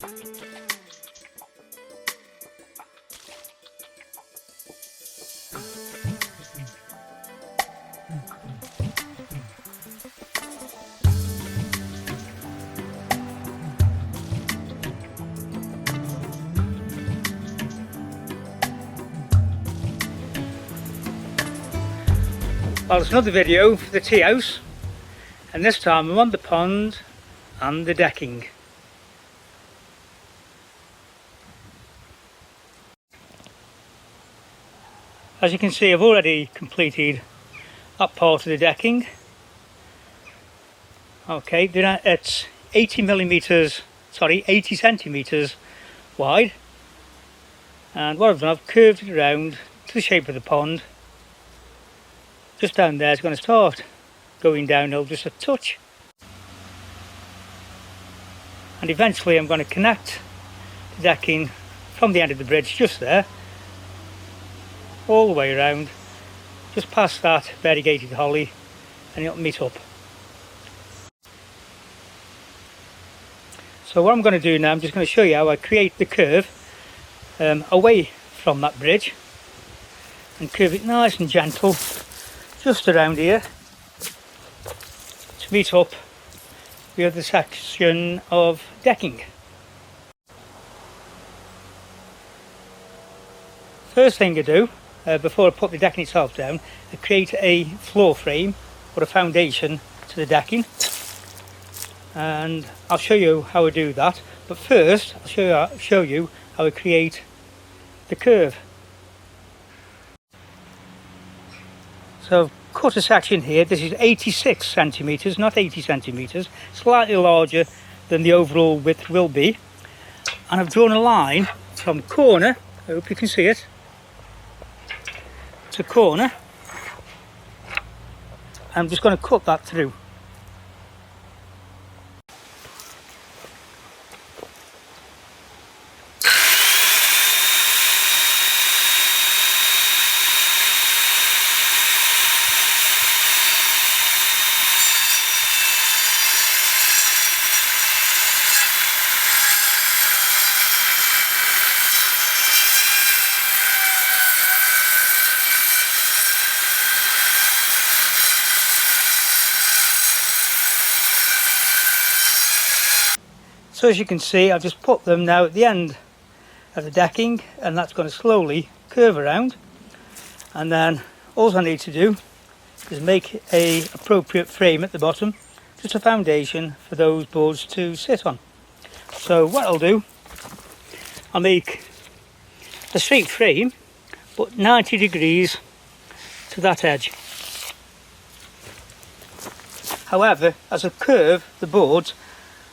Well, it's another video for the tea house, and this time I'm on the pond and the decking. As you can see, I've already completed that part of the decking. Okay, it's 80 centimeters wide, and what I've done, I've curved it around to the shape of the pond. Just down there is going to start going downhill just a touch, and eventually I'm going to connect the decking from the end of the bridge just there all the way around, just past that variegated holly, and it'll meet up. So what I'm going to do now, I'm just going to show you how I create the curve away from that bridge, and curve it nice and gentle just around here to meet up the other section of decking. First thing I do before I put the decking itself down, I create a floor frame or a foundation to the decking, and I'll show you how I do that. But first I'll show you how I create the curve. So I've cut a section here. This is 86 centimeters, not 80 centimeters, slightly larger than the overall width will be. And I've drawn a line from corner, I hope you can see it, to corner. I'm just going to cut that through. So as you can see, I've just put them now at the end of the decking, and that's going to slowly curve around, and then all I need to do is make a appropriate frame at the bottom, just a foundation for those boards to sit on. So what I'll do, I'll make a straight frame but 90 degrees to that edge. However, as I curve the boards,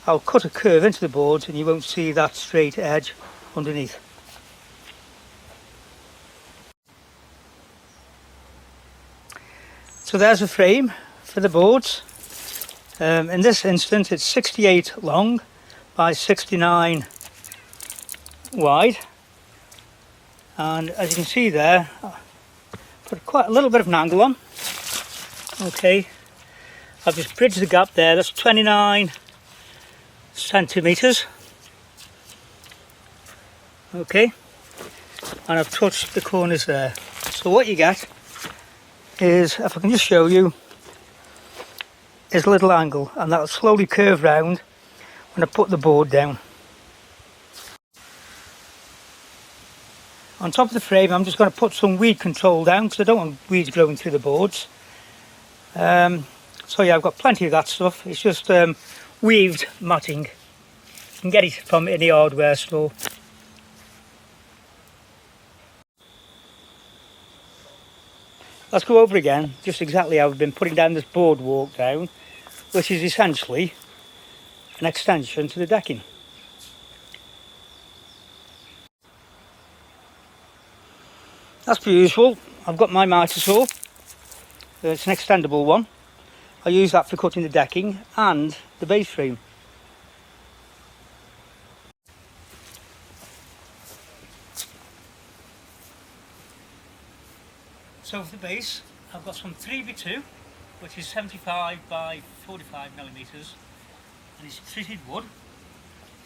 I'll cut a curve into the boards and you won't see that straight edge underneath. So there's a frame for the boards. In this instance it's 68 long by 69 wide, and as you can see there, I put quite a little bit of an angle on. Okay, I've just bridged the gap there, that's 29 centimeters. Okay, and I've touched the corners there. So what you get is, if I can just show you, is a little angle, and that'll slowly curve round when I put the board down. On top of the frame I'm just going to put some weed control down because I don't want weeds growing through the boards. So yeah, I've got plenty of that stuff. It's just weaved matting. You can get it from any hardware store. Let's go over again just exactly how I've been putting down this boardwalk down, which is essentially an extension to the decking. As per usual, I've got my miter saw. It's an extendable one. I use that for cutting the decking and the base frame. So for the base, I've got some 3x2, which is 75 by 45 millimeters, and it's treated wood.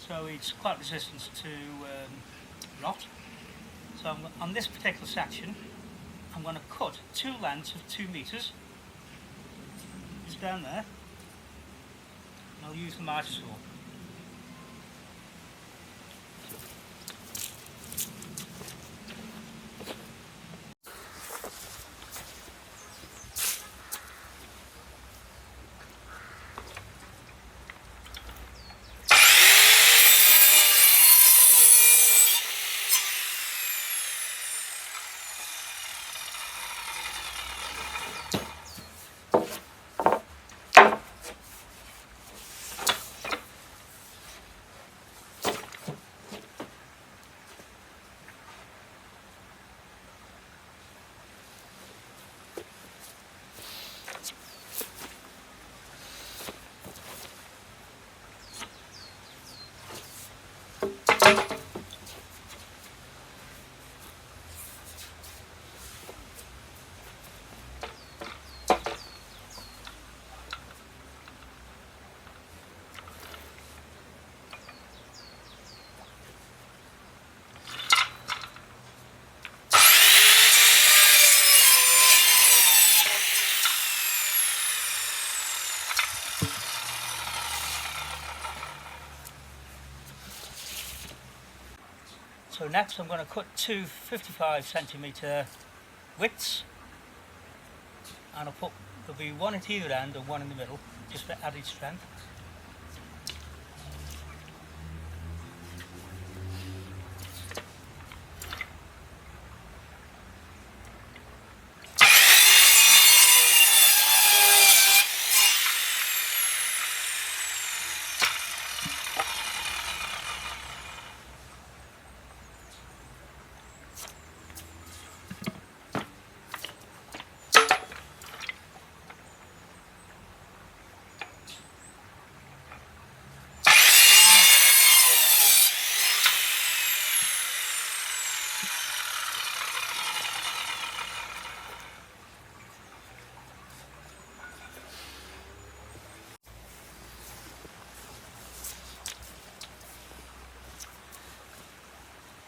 so it's quite resistant to rot. So on this particular section I'm going to cut two lengths of 2 metres, just down there, and I'll use the miter saw. So next I'm going to cut two 55cm widths, and there'll be one at either end and one in the middle, just for added strength.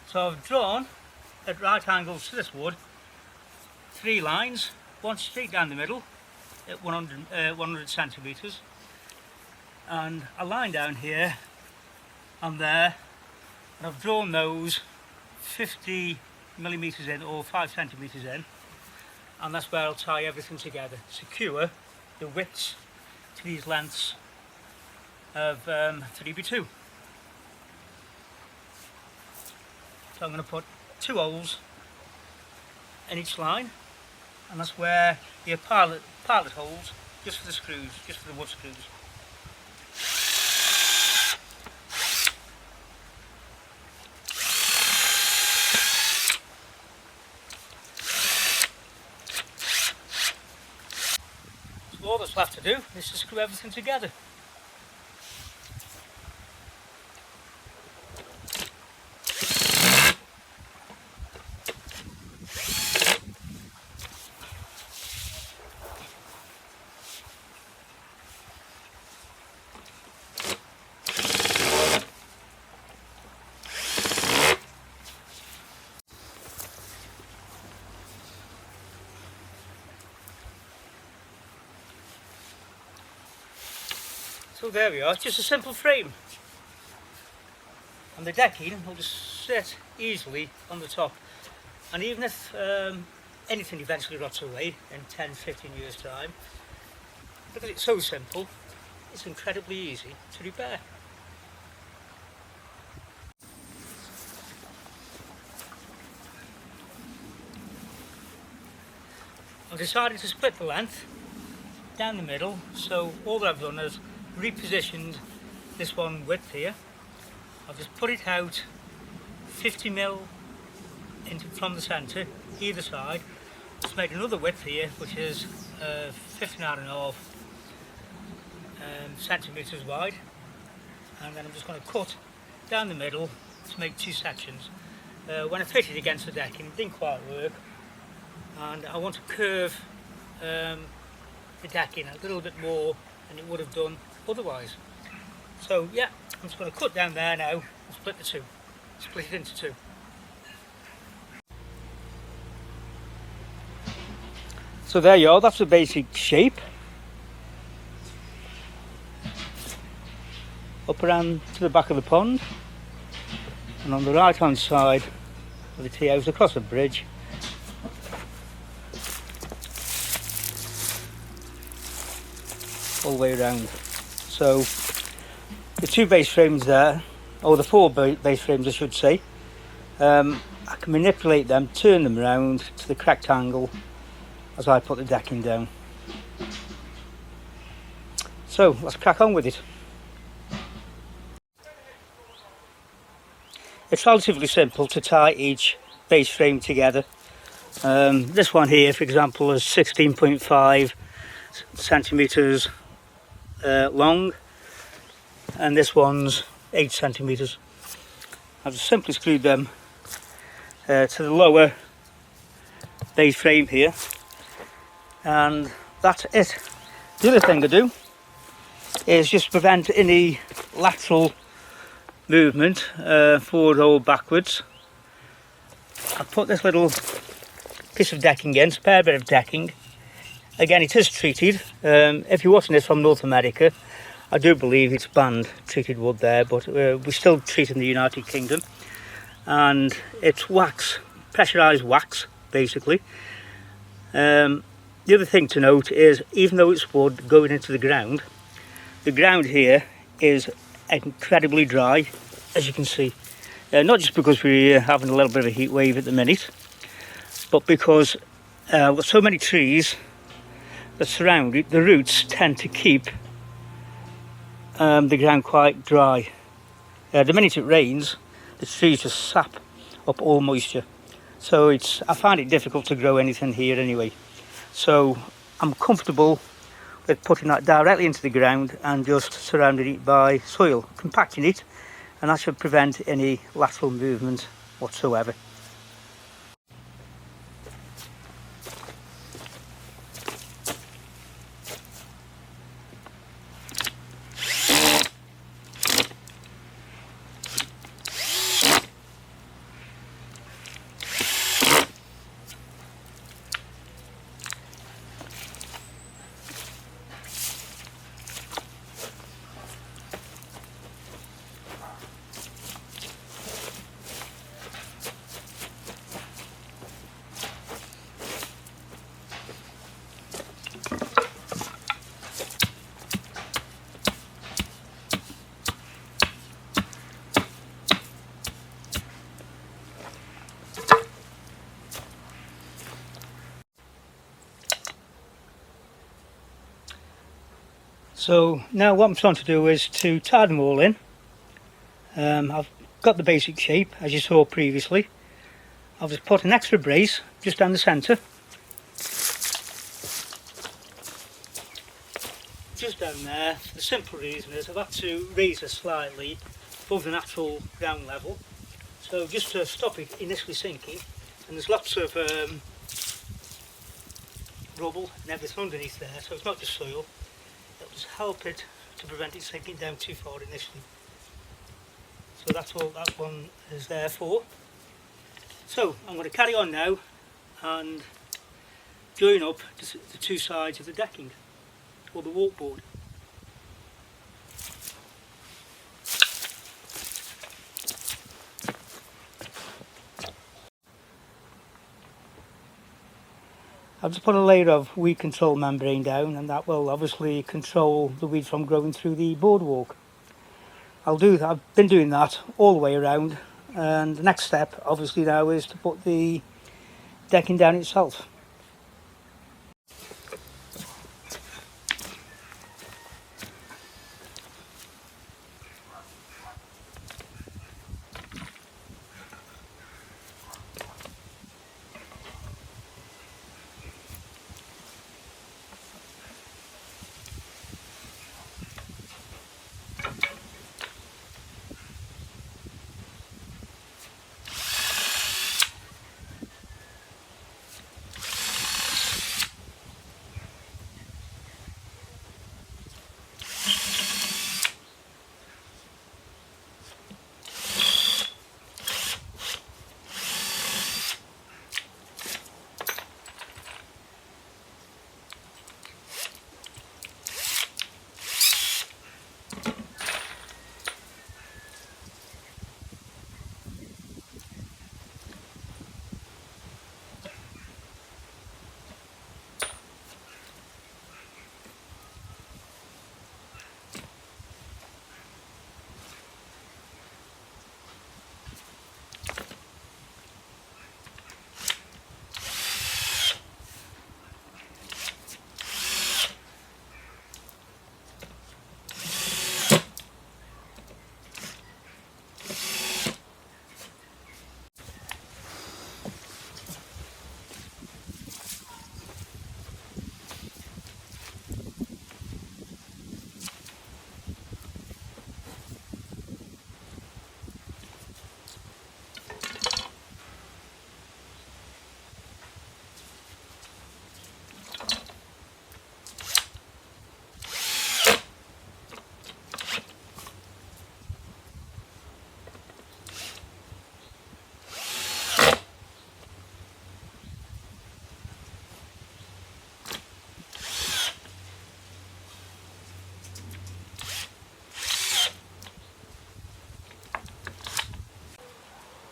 So I've drawn, at right angles to this wood, 3 lines, one straight down the middle at 100 centimetres, and a line down here and there, and I've drawn those 50 millimetres in, or 5 centimetres in, and that's where I'll tie everything together, secure the widths to these lengths of 3x2. So I'm going to put 2 holes in each line, and that's where the pilot holes, just for the screws, just for the wood screws. So all that's left to do is to screw everything together. So there we are, it's just a simple frame, and the decking will just sit easily on the top, and even if anything eventually rots away in 10-15 years time, because it's so simple, it's incredibly easy to repair. I've decided to split the length down the middle, so all that I've done is repositioned this one width here. I'll just put it out 50 mil from the centre, either side. Just made another width here, which is 59.5 centimetres wide, and then I'm just going to cut down the middle to make 2 sections. When I fit it against the decking, it didn't quite work, and I want to curve the decking a little bit more than it would have done otherwise. So yeah, I'm just going to cut down there now and split it into two. So there you are, that's the basic shape. Up around to the back of the pond, and on the right hand side of the tea house across the bridge, all the way around. So the two base frames there, or the four base frames I should say, I can manipulate them, turn them around to the correct angle as I put the decking down. So let's crack on with it. It's relatively simple to tie each base frame together. This one here, for example, is 16.5 centimetres long, and this one's 8 centimetres. I've just simply screwed them to the lower base frame here, and that's it. The other thing I do is just prevent any lateral movement, forward or backwards. I put this little piece of decking in, spare bit of decking. Again, it is treated. If you're watching this from North America, I do believe it's banned treated wood there, but we still treat in the United Kingdom. And it's wax, pressurised wax, basically. The other thing to note is, even though it's wood going into the ground here is incredibly dry, as you can see. Not just because we're having a little bit of a heat wave at the minute, but because with so many trees that surround it, the roots tend to keep the ground quite dry. The minute it rains, the trees just sap up all moisture. So I find it difficult to grow anything here anyway. So I'm comfortable with putting that directly into the ground and just surrounding it by soil, compacting it, and that should prevent any lateral movement whatsoever. So now what I'm trying to do is to tie them all in. I've got the basic shape as you saw previously. I've just put an extra brace just down the centre, just down there. The simple reason is I've had to raise it slightly above the natural ground level, so just to stop it initially sinking. And there's lots of rubble and everything underneath there, so it's not just soil. It'll just help it to prevent it sinking down too far initially. So that's all that one is there for. So I'm going to carry on now and join up the two sides of the decking, or the walkboard. I've just put a layer of weed control membrane down, and that will obviously control the weeds from growing through the boardwalk. I've been doing that all the way around, and the next step obviously now is to put the decking down itself.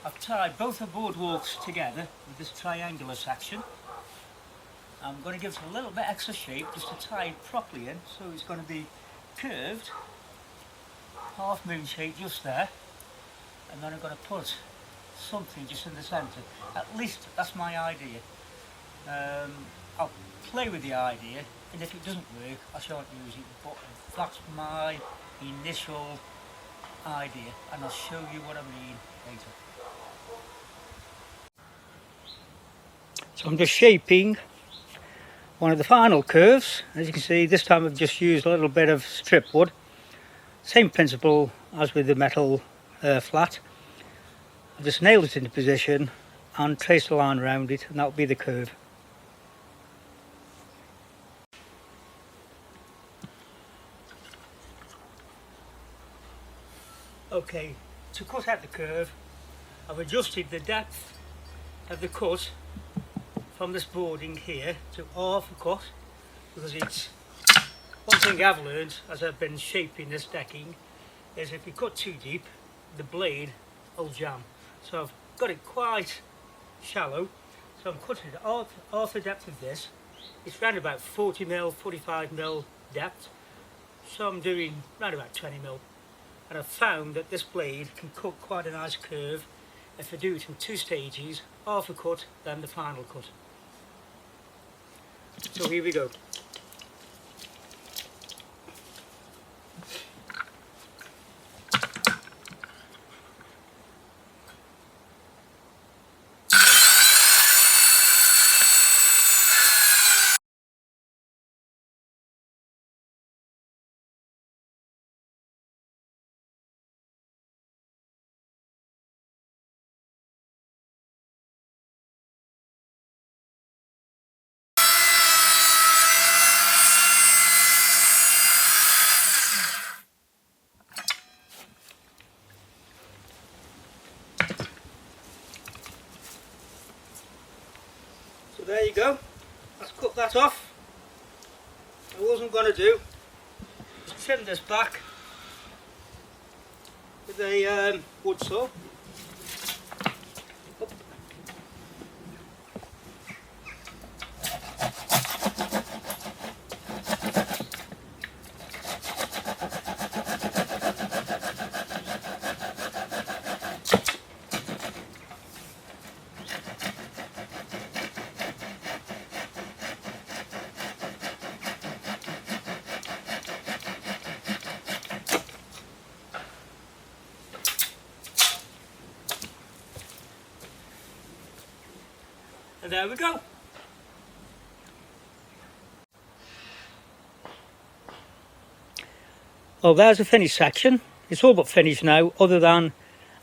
I've tied both the boardwalks together with this triangular section. I'm going to give it a little bit extra shape just to tie it properly in, so it's going to be curved, half moon shape just there, and then I'm going to put something just in the centre. At least that's my idea. I'll play with the idea, and if it doesn't work I shan't use it, but that's my initial idea, and I'll show you what I mean later. So I'm just shaping one of the final curves. As you can see, this time I've just used a little bit of strip wood. Same principle as with the metal flat. I just nailed it into position and traced a line around it, and that will be the curve. Okay, to cut out the curve, I've adjusted the depth of the cut from this boarding here to half a cut, because it's one thing I've learned as I've been shaping this decking is if you cut too deep the blade will jam. So I've got it quite shallow, so I'm cutting it half the depth of this. It's around about 40mm, 45mm depth, so I'm doing around about 20mm, and I've found that this blade can cut quite a nice curve if I do it in two stages, half a cut then the final cut. So here we go. So there you go, let's cut that off. I wasn't going to do is trim this back with a wood saw. And there we go. Well, there's the finished section. It's all but finished now, other than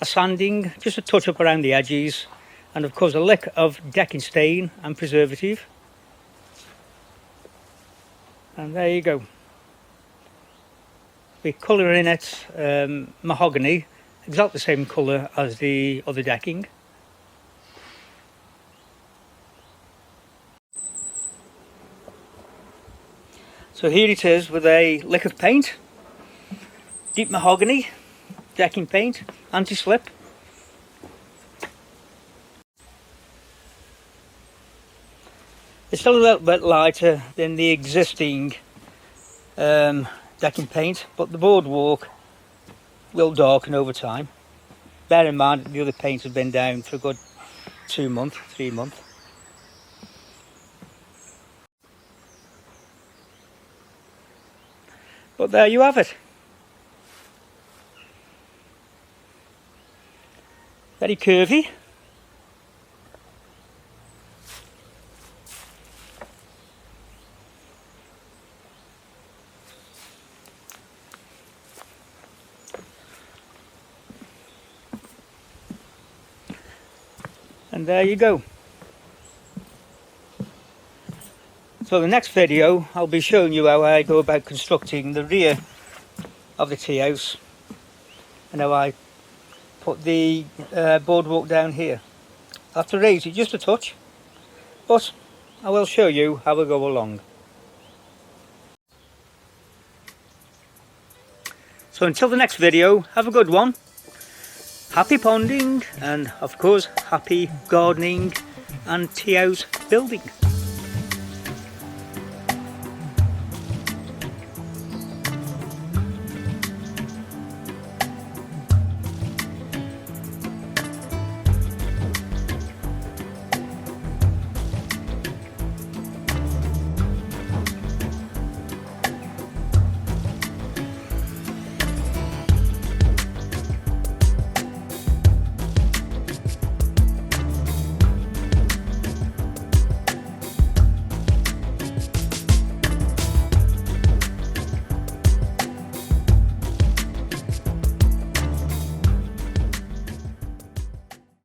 a sanding, just a touch up around the edges, and of course a lick of decking stain and preservative. And there you go. We're colouring it mahogany, exactly the same colour as the other decking. So here it is with a lick of paint, deep mahogany, decking paint, anti-slip. It's still a little bit lighter than the existing decking paint, but the boardwalk will darken over time. Bear in mind that the other paint has been down for a good 2 months, 3 months. But there you have it. Very curvy. And there you go. So the next video I'll be showing you how I go about constructing the rear of the tea house and how I put the boardwalk down here. I have to raise it just a touch, but I will show you how I go along. So until the next video, have a good one. Happy ponding and of course happy gardening and tea house building.